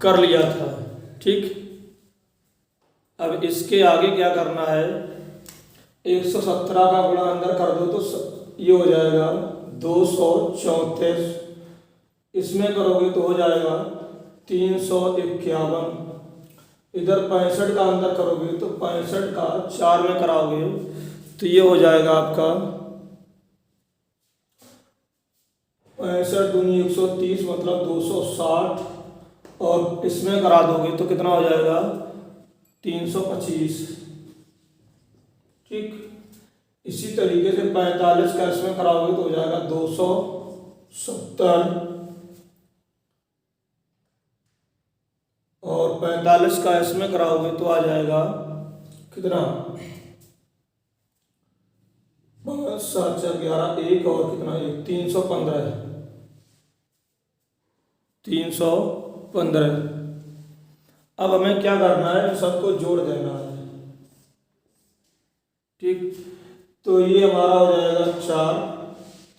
कर लिया था। ठीक, अब इसके आगे क्या करना है, 117 का गुणा अंदर कर दो तो ये हो जाएगा 234, इसमें करोगे तो हो जाएगा 351, इधर 65 का अंदर करोगे तो 65 का 4 में कराओगे तो ये हो जाएगा आपका 65 दूनी 130 मतलब 260, और इसमें करा दोगे तो कितना हो जाएगा 325। ठीक, इसी तरीके से 45 का इसमें कराओगे तो हो जाएगा 270, और 45 का इसमें कराओगे तो आ जाएगा कितना 5 7 4 11 1 और कितना 1 315, 315। अब हमें क्या करना है, सबको जोड़ देना है। ठीक, तो ये हमारा हो जाएगा 4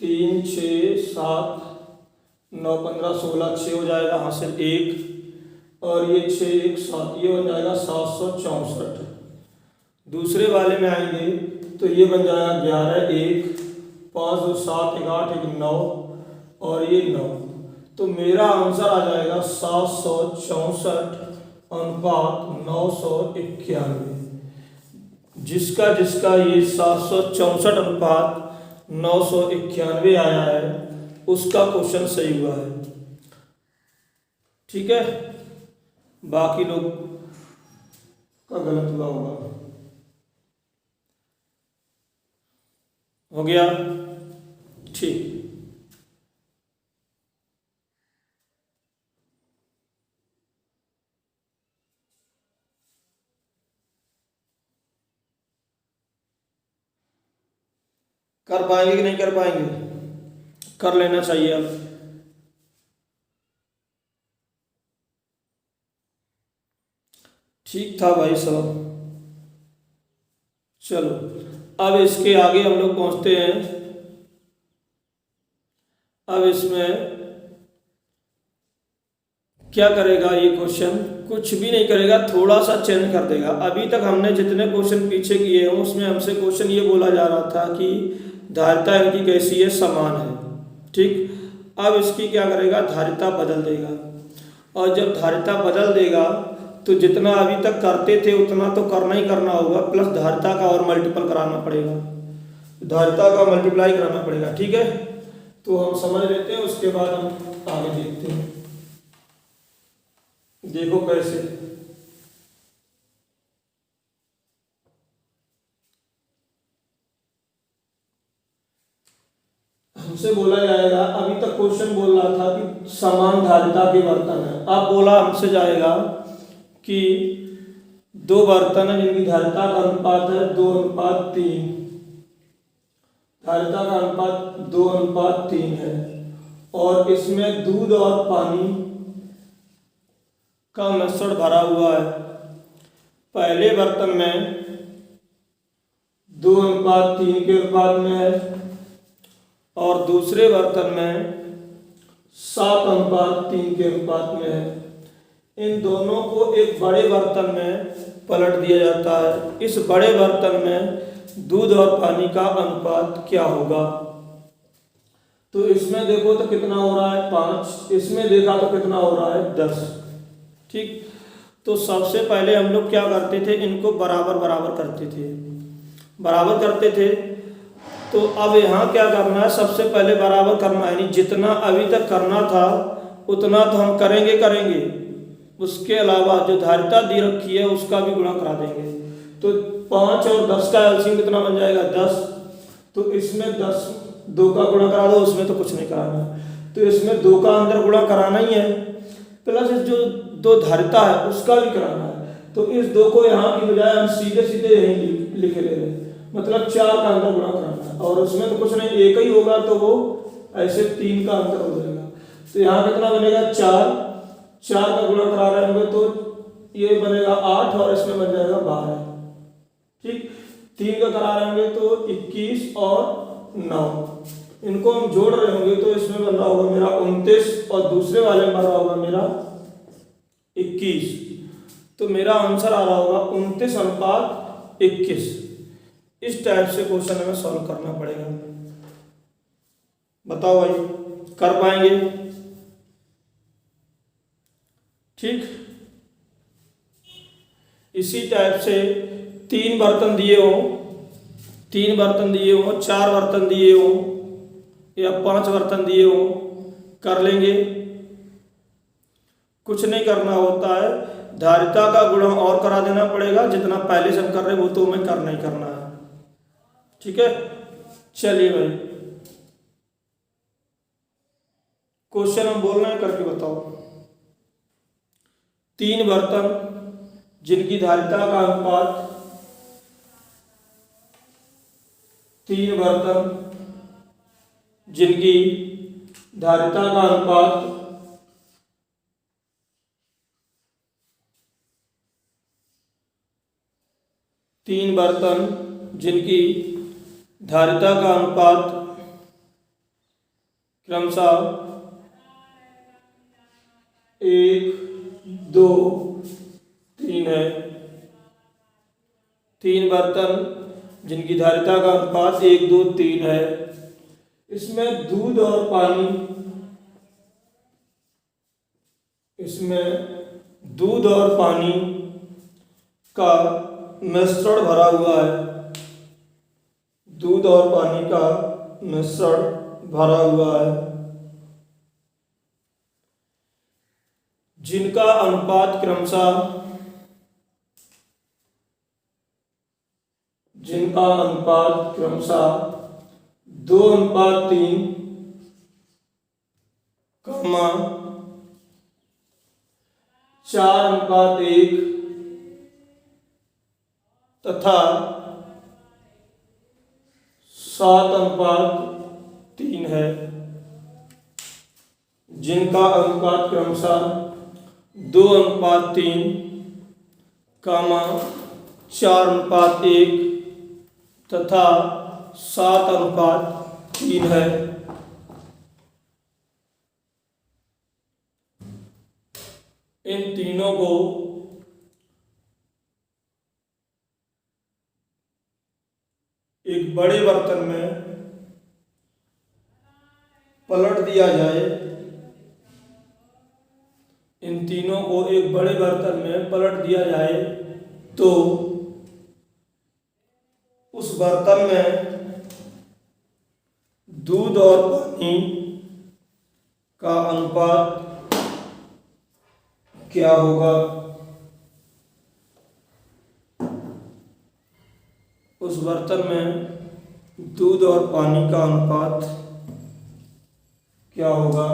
3 6 7 9 15 16 6 हो जाएगा हासिल 1, और ये 6 1 7, ये हो जाएगा 764। दूसरे वाले में आएंगे तो ये बन जाएगा 11 1 5 2 7 1 8 1 9, और ये 9। तो मेरा आंसर आ जाएगा 764 अनुपात 991। जिसका जिसका ये 764 अनुपात 991 आया है उसका क्वेश्चन सही हुआ है। ठीक है, बाकी लोग का गलत हुआ होगा। हो गया? ठीक, कर पाएंगे कि नहीं कर पाएंगे? कर लेना चाहिए अब। ठीक था भाई साहब। चलो अब इसके आगे हम लोग पहुंचते हैं। अब इसमें क्या करेगा ये क्वेश्चन, कुछ भी नहीं करेगा, थोड़ा सा चेंज कर देगा। अभी तक हमने जितने क्वेश्चन पीछे किए हैं उसमें हमसे क्वेश्चन ये बोला जा रहा था कि धारिता इनकी कैसी है, समान है। ठीक, अब इसकी क्या करेगा, धारिता बदल देगा, और जब धारिता बदल देगा तो जितना अभी तक करते थे उतना तो करना ही करना होगा, प्लस धारिता का और मल्टीपल कराना पड़ेगा, धारिता का मल्टीप्लाई कराना पड़ेगा। ठीक है, तो हम समझ लेते हैं, उसके बाद हम आगे देखते हैं। देखो कैसे, हमसे बोला जाएगा, अभी तक क्वेश्चन बोल रहा था कि समान धारिता के बर्तन है। अब बोला हमसे जाएगा कि दो बर्तन है जिनकी धारिता का अनुपात है 2:3, धारिता का अनुपात 2:3 है, और इसमें दूध और पानी का मिश्रण भरा हुआ है। पहले बर्तन में 2:3 के अनुपात में है, और दूसरे बर्तन में 7:3 के अनुपात में है। इन दोनों को एक बड़े बर्तन में पलट दिया जाता है। इस बड़े बर्तन में दूध और पानी का अनुपात क्या होगा? तो इसमें देखो तो कितना हो रहा है 5, इसमें देखा तो कितना हो रहा है 10। ठीक, तो सबसे पहले हम लोग क्या करते थे, इनको बराबर बराबर करते थे, बराबर करते थे। तो अब यहाँ क्या करना है, सबसे पहले बराबर करना है, यानी जितना अभी तक करना था उतना तो हम करेंगे, उसके अलावा जो धारिता दी रखी है उसका भी गुणा करा देंगे। तो 5 और 10 का एलसीएम कितना बन जाएगा 10। तो इसमें 10 2 का गुणा करा दो, उसमें तो कुछ नहीं कराना, तो इसमें 2 का अंदर गुणा कराना ही है, प्लस इस जो 2 धारिता है उसका भी कराना है। तो इस 2 को यहाँ की बजाय हम सीधे सीधे यहीं लिखे ले रहे, मतलब 4 का अंदर गुणा कराना है, और उसमें तो कुछ नहीं, एक ही होगा तो वो ऐसे 3 का अंतर हो जाएगा। तो यहाँ कितना बनेगा 4 का गुणा करा रहे होंगे तो ये बनेगा 8, और इसमें बन जाएगा 12। ठीक, 3 का करा रहे होंगे तो 21 और 9, इनको हम जोड़ रहे होंगे तो इसमें बन रहा होगा मेरा 29, और दूसरे वाले में बन रहा होगा मेरा 21। तो मेरा आंसर आ रहा होगा 29:21। इस टाइप से क्वेश्चन हमें सॉल्व करना पड़ेगा। बताओ भाई, कर पाएंगे? ठीक। इसी टाइप से 3 बर्तन दिए हो, 3 बर्तन दिए हो, 4 बर्तन दिए हो या 5 बर्तन दिए हो, कर लेंगे। कुछ नहीं करना होता है, धारिता का गुणा और करा देना पड़ेगा। जितना पहले से हम कर रहे हैं वो तो हमें करना ही करना है। ठीक है, चलिए भाई क्वेश्चन हम बोल रहे हैं, करके बताओ। 3 बर्तन जिनकी धारिता का अनुपात 3 बर्तन जिनकी धारिता का अनुपात 3 बर्तन जिनकी धारिता का अनुपात क्रमशः 1, 2, 3 है। 3 बर्तन जिनकी धारिता का अनुपात 1, 2, 3 है। इसमें दूध और पानी, इसमें दूध और पानी का मिश्रण भरा हुआ है। दूध और पानी का मिश्रण भरा हुआ है, जिनका अनुपात क्रमशः 2:3, 4:1 तथा 7:3 है। जिनका अनुपात क्रमशः 2:3, 4:1 तथा 7:3 है। इन तीनों को एक बड़े बर्तन में पलट दिया जाए। इन तीनों को एक बड़े बर्तन में पलट दिया जाए तो उस बर्तन में दूध और पानी का अनुपात क्या होगा? उस बर्तन में दूध और पानी का अनुपात क्या होगा?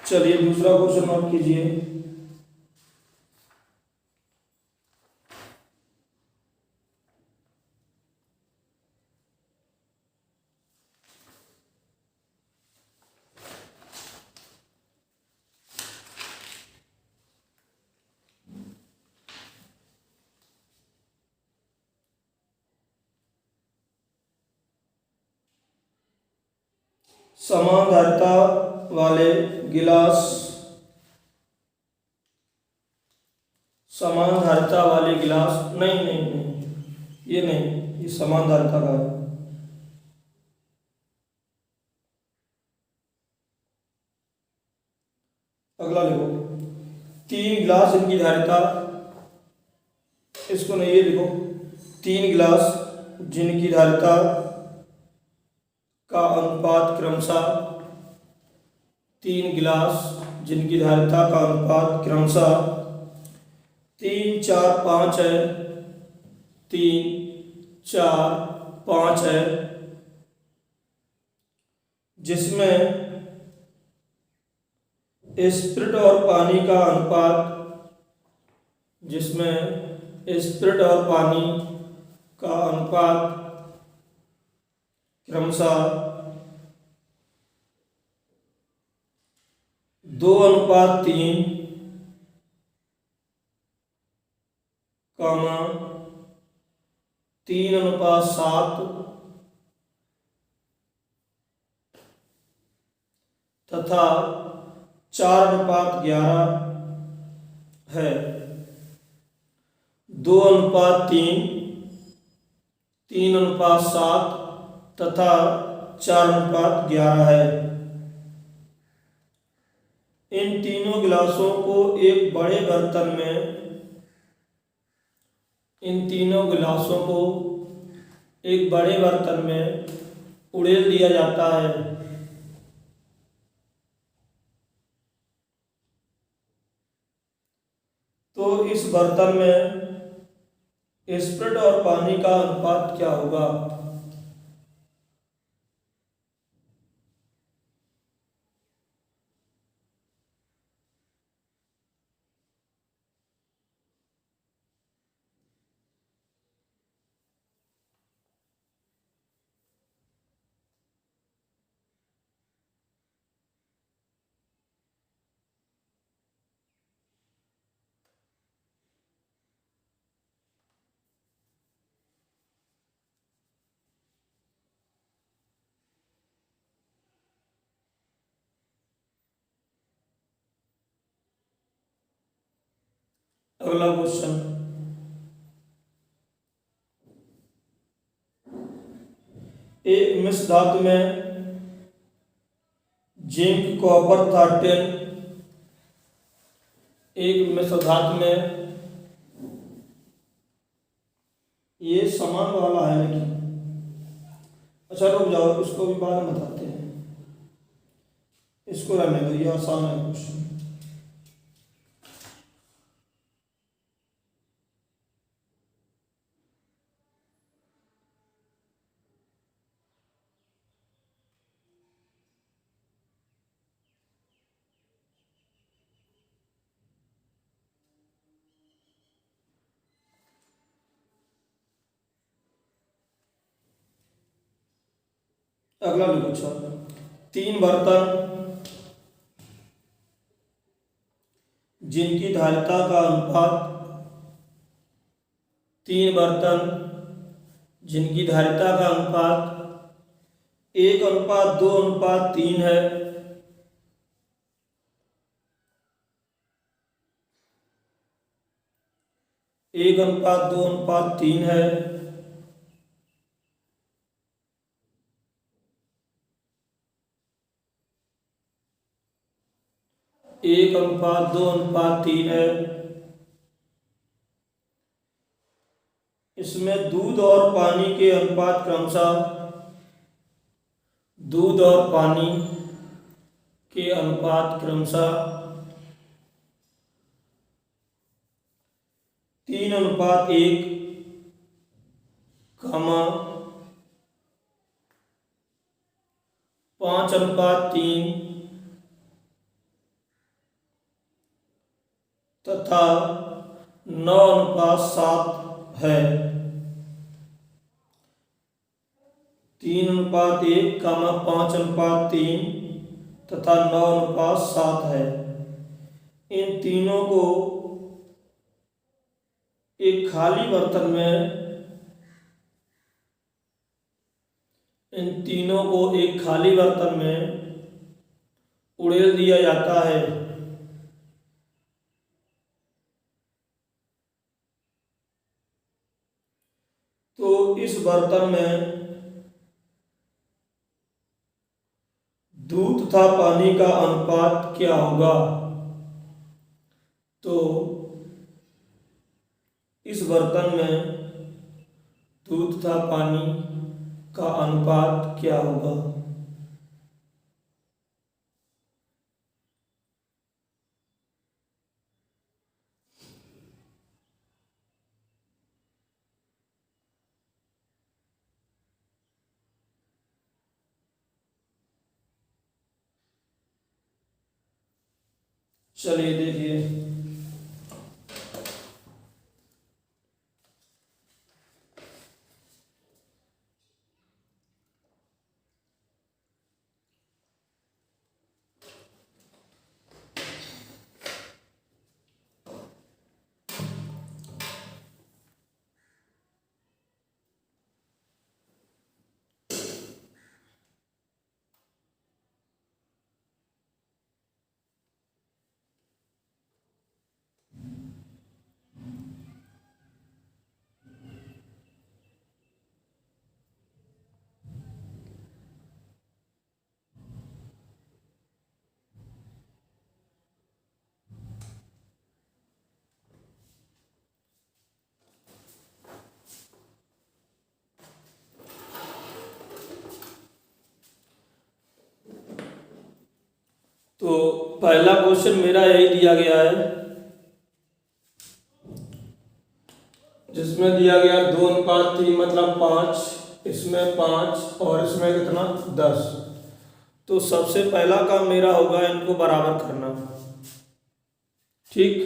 चलिए दूसरा क्वेश्चन नोट कीजिए। समान धारिता वाले गिलास, समान धारिता वाले गिलास, नहीं नहीं नहीं, ये नहीं, ये समान धारिता का है। अगला लिखो, 3 गिलास जिनकी धारिता, इसको नहीं, ये लिखो, 3 गिलास जिनकी धारिता का अनुपात क्रमशः 3 गिलास जिनकी धारिता का अनुपात क्रमशः 3, 4, 5 है, 3, 4, 5 है, जिसमें स्पिरिट और पानी का अनुपात क्रमशः 2:3, 3:7 तथा 4:11 है। 2:3, 3:7 तथा 4:11 है। इन तीनों गिलासों को एक बड़े बर्तन में उड़ेल दिया जाता है। तो इस बर्तन में स्पिरिट और पानी का अनुपात क्या होगा? अगला क्वेश्चन, एक मिश्र धातु में जिंक कॉपर था 10, एक मिश्र धातु में, ये समान वाला है लेकिन, अच्छा रुक जाओ, इसको भी बाद में बताते हैं, इसको रहने दो, ये आसान है क्वेश्चन। अगला लिखो, अच्छा, 3 बर्तन जिनकी धारिता का अनुपात 1:2:3 है। 1:2:3 है। एक अनुपात 2:3 है। इसमें दूध और पानी के अनुपात क्रमशः 3:1, 5:3 तथा 9:7 है। 3:1, 5:3 तथा 9:7 है। इन तीनों को एक खाली बर्तन में उड़ेल दिया जाता है। तो इस बर्तन में दूध तथा पानी का अनुपात क्या होगा? तो इस बर्तन में दूध तथा पानी का अनुपात क्या होगा? चलिए देखिए, तो पहला क्वेश्चन मेरा यही दिया गया है, जिसमें दिया गया 2:3 मतलब 5, इसमें 5 और इसमें कितना 10। तो सबसे पहला काम मेरा होगा इनको बराबर करना। ठीक,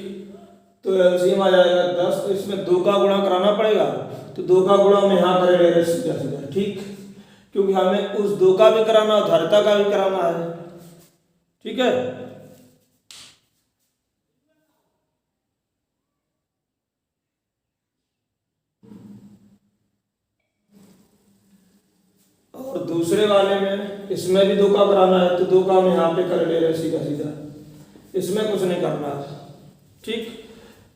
तो एलसीएम आ जाएगा 10, तो इसमें 2 का गुणा कराना पड़ेगा, तो 2 का गुणा हम यहाँ करेंगे सीधा सीधा। ठीक, क्योंकि हमें उस 2 का भी कराना और धारिता का भी कराना है। ठीक है, और दूसरे वाले में इसमें भी 2 का कराना है, तो 2 का हम यहाँ पे कर ले रहे सीधा सीधा, इसमें कुछ नहीं करना है। ठीक,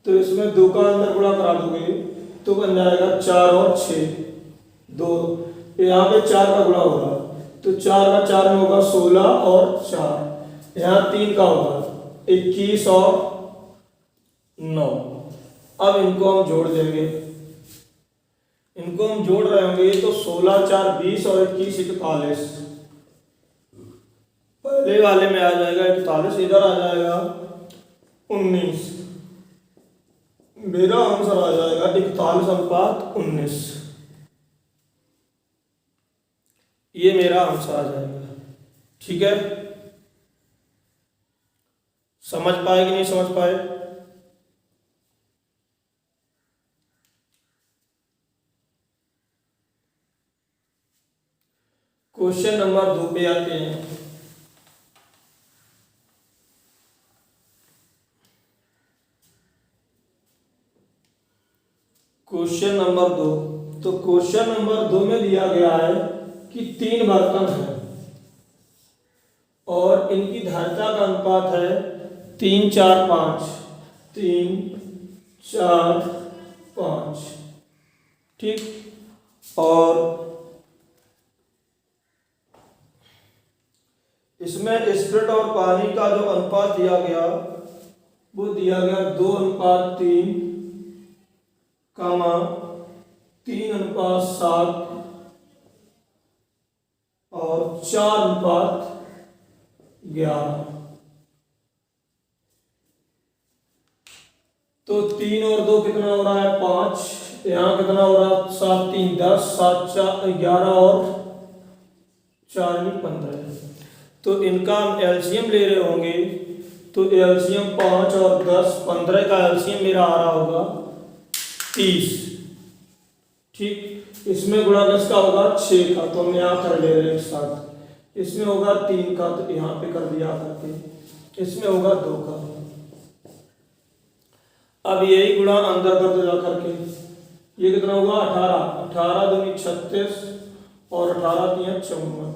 तो इसमें 2 का अंदर गुणा करा दोगे तो बन जाएगा 4 और 6 2, यहाँ पे 4 का गुणा होगा, तो 4 का 4 में होगा 16 और 4, यहाँ 3 का होगा 21 और 9। अब इनको हम जोड़ देंगे, इनको हम जोड़ रहे होंगे तो 16 4 20 और 21 41। पहले वाले में आ जाएगा 41, इधर आ जाएगा 19। मेरा आंसर आ जाएगा 41:19। ये मेरा आंसर आ जाएगा। ठीक है, समझ पाए कि नहीं समझ पाए? क्वेश्चन नंबर 2 पे आते हैं। क्वेश्चन नंबर 2, तो क्वेश्चन नंबर 2 में दिया गया है कि 3 बर्तन हैं और इनकी धारिता का अनुपात है 3 4 5, 3 4 5। ठीक, और इसमें स्प्रिट और पानी का जो अनुपात दिया गया वो दिया गया 2:3, 3:7 और 4:11। तो 3 और 2 कितना हो रहा है 5, यहाँ कितना हो रहा है 7 3 10, 7 4 11 और 4 15। तो इनका हम एलसीएम ले रहे होंगे, तो एलसीएम 5 और 10 15 का एलसीएम मेरा आ रहा होगा 30। ठीक, इसमें गुणा किसका होगा 6 का, तो हम यहाँ कर ले रहे हैं एक साथ। इसमें होगा 3 का, तो यहाँ पे कर दिया करके। इसमें होगा 2 का। अब यही गुणा अंदर कर दो जा करके, ये कितना होगा 18, 18 दूनी 36 और 18 तिया 54।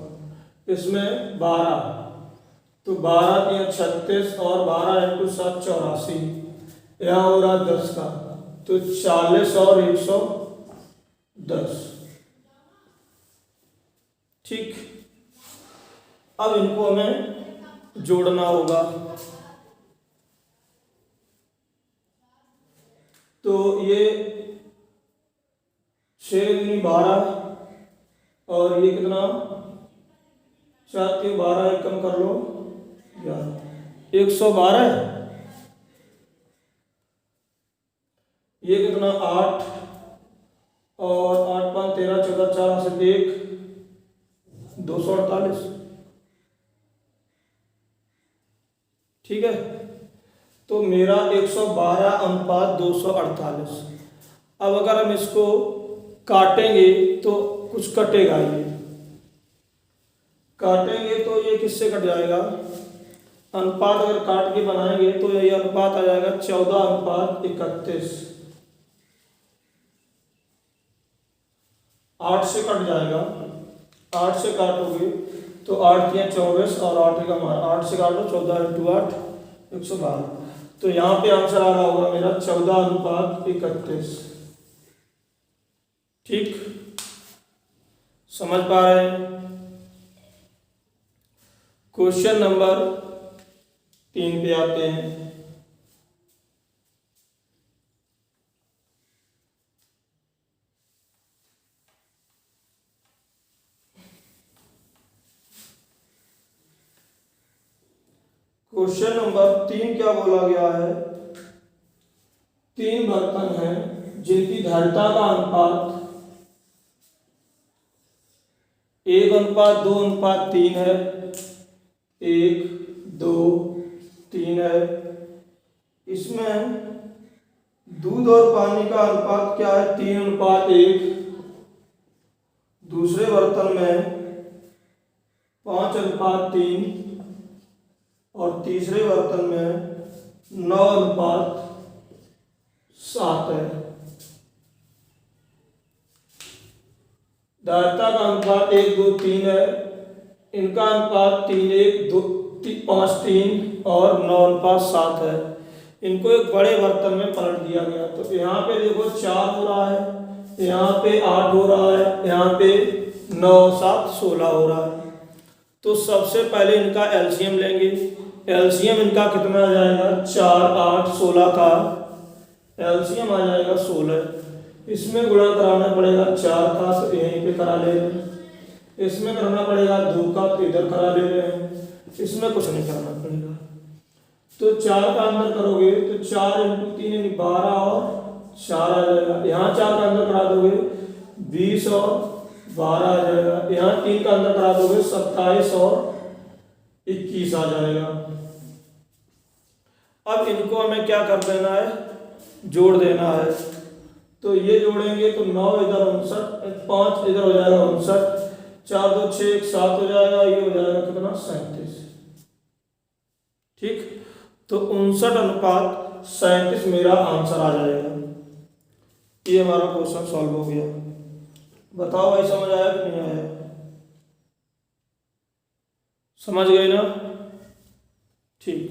इसमें 12, तो 12 तिया 36 और 12 × 7 84। यहाँ हो रहा 10 का, तो 40 और 110। ठीक, अब इनको हमें जोड़ना होगा। तो ये 6 दूनी 12 और ये कितना 4 के 12, एक कम कर लो 112। ये कितना 8 और 8 5 13 14 4 से 1 248। ठीक है, तो मेरा 112:248। अब अगर हम इसको काटेंगे तो कुछ कटेगा, ये काटेंगे तो ये किससे कट जाएगा, अनुपात अगर काट के बनाएंगे तो ये अनुपात आ जाएगा 14:31। 8 से कट जाएगा, 8 से काटोगे तो 8 या 24 और 8 का मान 8 से काटो 14 × 8 112। तो यहाँ पे आंसर आ रहा होगा मेरा 14:31। ठीक, समझ पा रहे हैं। क्वेश्चन नंबर 3 पे आते हैं। क्वेश्चन नंबर 3 क्या बोला गया है, 3 बर्तन हैं जिनकी धारिता का अनुपात 1:2:3 है, 1, 2, 3 है। इसमें दूध और पानी का अनुपात क्या है, 3:1। दूसरे बर्तन में 5:3 और तीसरे बर्तन में 9:7 है। धारिता का अनुपात 1, 2, 3 है, इनका अनुपात 3, 1, 2, 5, 3 और 9:7 है। इनको एक बड़े बर्तन में पलट दिया गया। तो यहाँ पे देखो 4 हो रहा है, यहाँ पे 8 हो रहा है, यहाँ पे 9, 7, 16 हो रहा है। तो सबसे पहले इनका एलसीएम लेंगे। एलसीएम इनका कितना आ जाएगा, 4, 8, 16 का एलसीएम आ जाएगा 16। इसमें गुणा कराना पड़ेगा 4 का, तो यहीं पे करा ले रहे हैं। इसमें करना पड़ेगा 2 का, तो इधर करा ले रहे हैं। इसमें कुछ नहीं करना पड़ेगा। तो 4 का अंदर करोगे तो 4 × 3 यानी 12 और 4 आ जाएगा। यहाँ 4 का अंदर करा दोगे 20 और 12 आ जाएगा। यहाँ 3 का अंदर करा दोगे 27 और 21 आ जाएगा। अब इनको हमें क्या कर देना है, जोड़ देना है। तो ये जोड़ेंगे तो 9 इधर 59, 5 इधर हो जाएगा 59, 4, 2, 6, 1, 7 हो जाएगा। ये हो जाएगा कितना, 37। ठीक, तो 59:37 मेरा आंसर आ जाएगा। ये हमारा क्वेश्चन सॉल्व हो गया। बताओ भाई समझ आया कि नहीं आया, समझ गए ना। ठीक,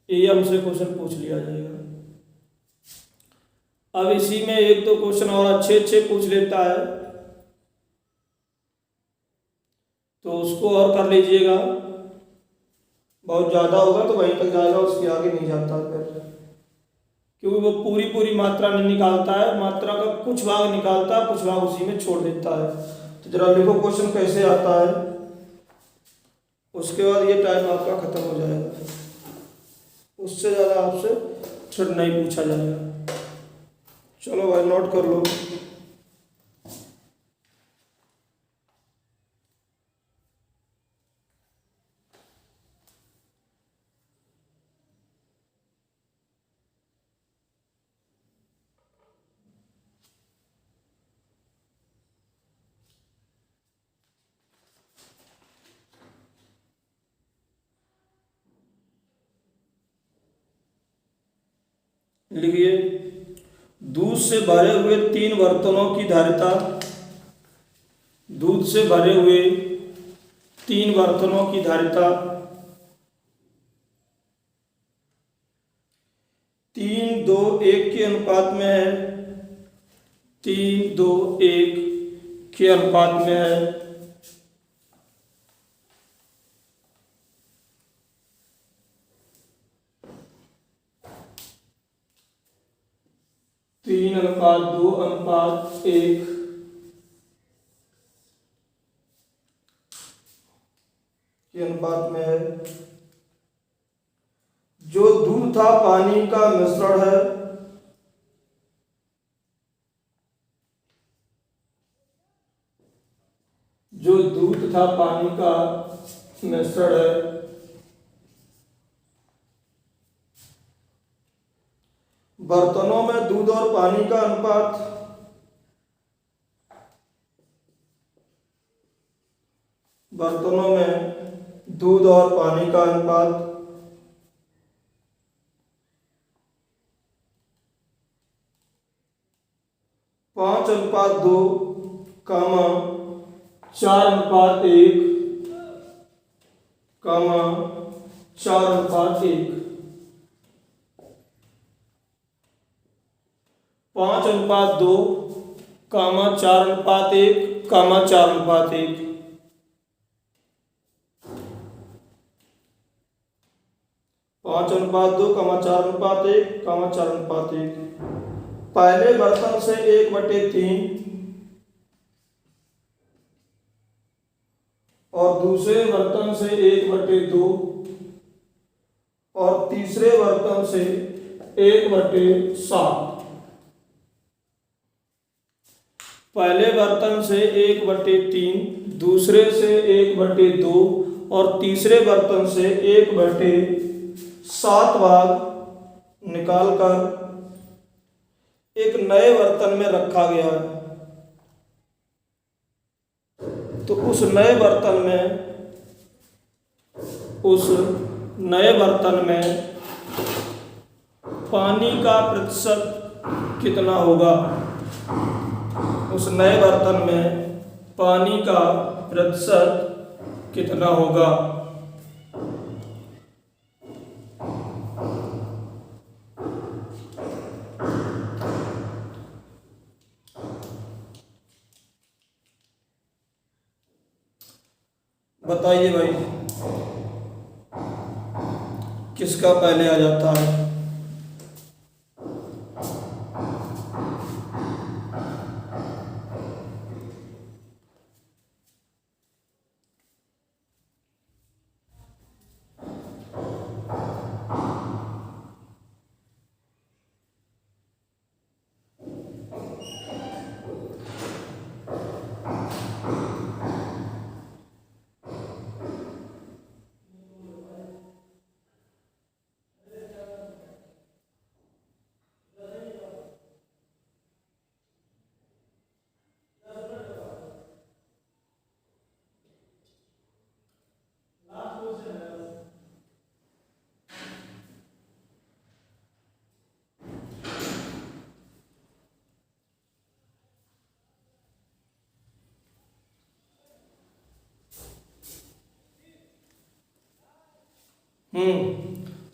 ये हमसे क्वेश्चन पूछ लिया जाएगा। अब इसी में 1-2 क्वेश्चन और अच्छे अच्छे पूछ लेता है तो उसको और कर लीजिएगा। बहुत ज़्यादा होगा तो वहीं तक जाएगा, उसके आगे नहीं जाता फिर, क्योंकि वो पूरी मात्रा नहीं निकालता है, मात्रा का कुछ भाग निकालता है, कुछ भाग उसी में छोड़ देता है। तो जरा लिखो क्वेश्चन कैसे आता है, उसके बाद ये टाइम आपका खत्म हो जाएगा। उससे ज़्यादा आपसे फिर नहीं पूछा जाएगा। चलो भाई नोट कर लो। लिखिए, दूध से भरे हुए 3 बर्तनों की धारिता, दूध से भरे हुए 3 बर्तनों की धारिता 3:2:1 के अनुपात में है, 3:2:1 के अनुपात में है। तीन 3:2:1 के अनुपात में है। जो दूध था पानी का मिश्रण है, जो दूध था पानी का मिश्रण है, बर्तनों में दूध और पानी का अनुपात। बर्तनों में दूध और पानी का अनुपात 5:2, 4:1, 4:1। 5:2, 4:1, 4:1। 5:2, 4:1, 4:1। पहले बर्तन से 1/3 और दूसरे बर्तन से 1/2 और तीसरे बर्तन से 1/7। पहले बर्तन से 1/3, दूसरे से 1/2 और तीसरे बर्तन से 1/7 भाग निकालकर एक नए बर्तन में रखा गया है। तो उस नए बर्तन में पानी का प्रतिशत कितना होगा? उस नए बर्तन में पानी का प्रतिशत कितना होगा? बताइए भाई, किसका पहले आ जाता है?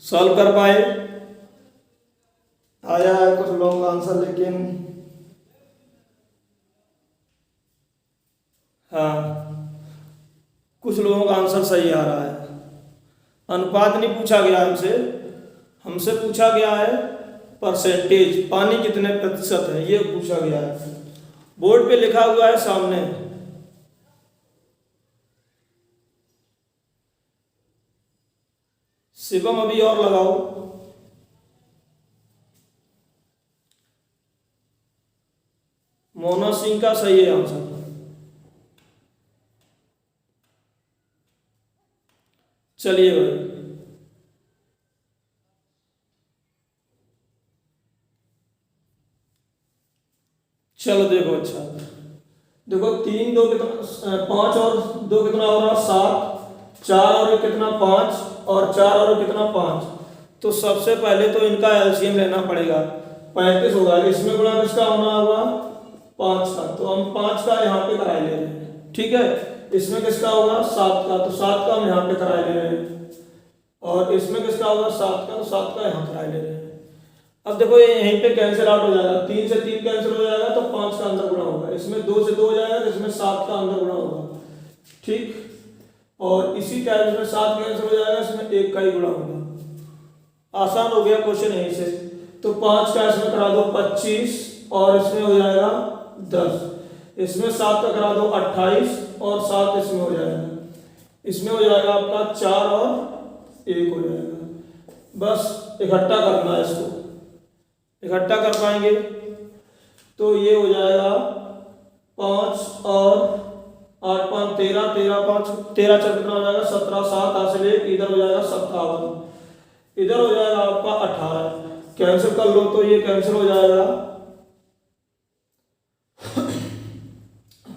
सॉल्व कर पाए? आया है कुछ लोगों का आंसर, लेकिन हाँ, कुछ लोगों का आंसर सही आ रहा है। अनुपात नहीं पूछा गया हमसे पूछा गया है परसेंटेज, पानी कितने प्रतिशत है ये पूछा गया है। बोर्ड पे लिखा हुआ है सामने। शिवम अभी और लगाओ। मोना सिंह का सही है आंसर। चलिए भाई, चलो देखो। अच्छा देखो, 3 2 कितना, 5 और 2 कितना हो रहा? 7, 4 और 1 कितना? 5 और 4 और 1 कितना? 5। तो सबसे पहले तो इनका एलसीएम लेना पड़ेगा। 35 होगा, इसमें गुणा किसका होना होगा? 5 का। तो हम 5 का यहाँ पे कराए ले रहे हैं, ठीक है। इसमें किसका होगा? 7 का, तो 7 का हम यहाँ पे कराए ले रहे हैं। और इसमें किसका होगा? 7 का, तो 7 का यहाँ कराए ले रहे हैं। अब देखो, ये यहीं पे कैंसिल आउट हो जाएगा। 3 से 3 कैंसिल हो जाएगा तो 5 का अंदर गुणा होगा। इसमें 2 से 2 हो जाएगा तो इसमें 7 का अंदर गुणा होगा, ठीक। और इसी टाइम इसमें 7 कैंसिल हो जाएगा, इसमें 1 का ही गुणा होगा। आसान हो गया क्वेश्चन यहीं से। तो 5 का इसमें करा दो 25 और इसमें हो जाएगा 10। इसमें 7 का करा दो 28 और 7 इसमें हो जाएगा। इसमें हो जाएगा आपका 4 और 1 हो जाएगा। बस इकट्ठा करना है, इसको इकट्ठा कर पाएंगे तो ये हो जाएगा 5 और 8 5 13, 13 5 13 4 कितना हो जाएगा? 17, 7 हासिल 1, इधर हो जाएगा 57, इधर हो जाएगा आपका 18। कैंसिल कर लो तो ये कैंसिल हो जाएगा,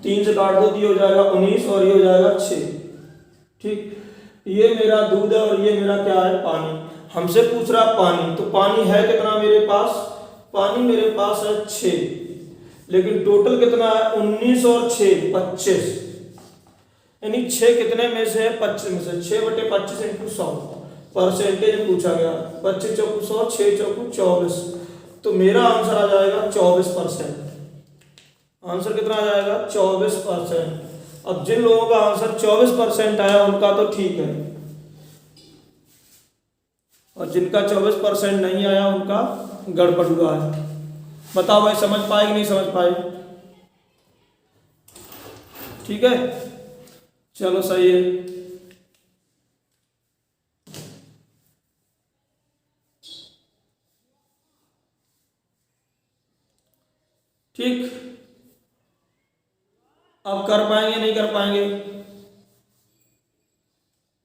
3 से काट दो तो ये हो जाएगा 19 और ये हो जाएगा 6। ठीक, ये मेरा दूध है और ये मेरा क्या है, पानी। हमसे पूछ रहा पानी, तो पानी है कितना मेरे पास, पानी मेरे पास है 6, लेकिन टोटल कितना है 19 और 6 25, यानी 6 कितने में से है, 25 में से। 6/25 × 100 परसेंटेज पूछा गया, 25 चौकू 100, 6 चौकू 24, तो मेरा आंसर आ जाएगा 24%। आंसर कितना आ जाएगा, 24%। अब जिन लोगों का आंसर 24% आया उनका तो ठीक है, और जिनका 24% नहीं आया उनका गड़बड़ हुआ है। बताओ भाई, समझ पाए कि नहीं समझ पाए? ठीक है, चलो सही है। ठीक, अब कर पाएंगे नहीं कर पाएंगे?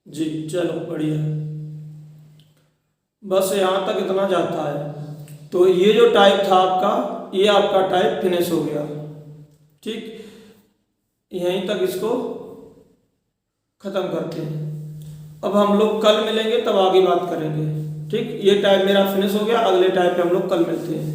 जी चलो बढ़िया, बस यहाँ तक इतना जाता है। तो ये जो टाइप था आपका, ये आपका टाइप फिनिश हो गया। ठीक, यहीं तक इसको खत्म करते हैं। अब हम लोग कल मिलेंगे, तब आगे बात करेंगे। ठीक, ये टाइप मेरा फिनिश हो गया, अगले टाइप पे हम लोग कल मिलते हैं।